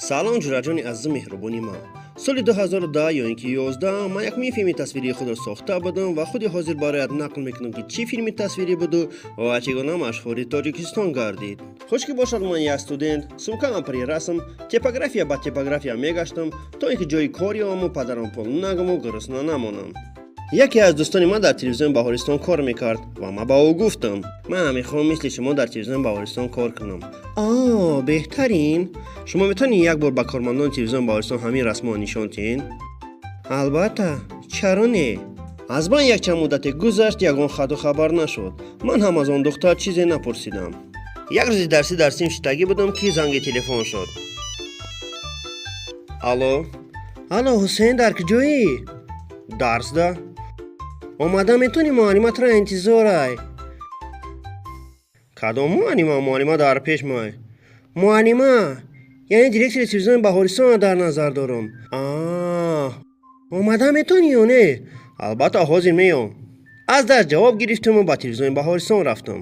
салом ҷураҷони азизу меҳрубони ман. соли 2010 ё ин ки 11 ман якумин филми тасвирии худро сохта будам ва худи ҳозир барояд нақл мекунам ки чӣ филми тасвирӣ буду ва чӣ гуна машҳури Тоҷикистон гардид. Хуш ки бошад, ман як студент, сумкаам при расм, типография ба типография мегаштам, то ин ки ҷои кори ому падарам пул нагаму гурусна намонам. яке аз дӯстони ман дар телевизиони Баҳористон кор мекард ва ман ба ӯ гуфтам: ман мехоҳам мисли шумо дар телевизиони Баҳористон кор кунам. Беҳтарин. Шумо метавонед як бор ба кормандони телевизиони Баҳористон ҳамин расмҳоро нишон диҳед? Албатта, чаро не? аз баъд якчанд муддате гузашт, ягон хату хабар нашуд. ман ҳам аз он духтар чизе напурсидам. як рӯзи дарси дар синф будам ки занги телефон шуд. алло, ҳусейн, дар куҷоӣ? дарсда омада, метавонӣ муаллиматро интизорай. кадом муаллима дар пеш май? Муаллима яъне директори телевизиони Баҳористонро дар назар дорам. омада метавонӣ ё не? албатта, ҳозир меом. аз дар ҷавоб гирифтуму ба телевизиони Баҳористон рафтам.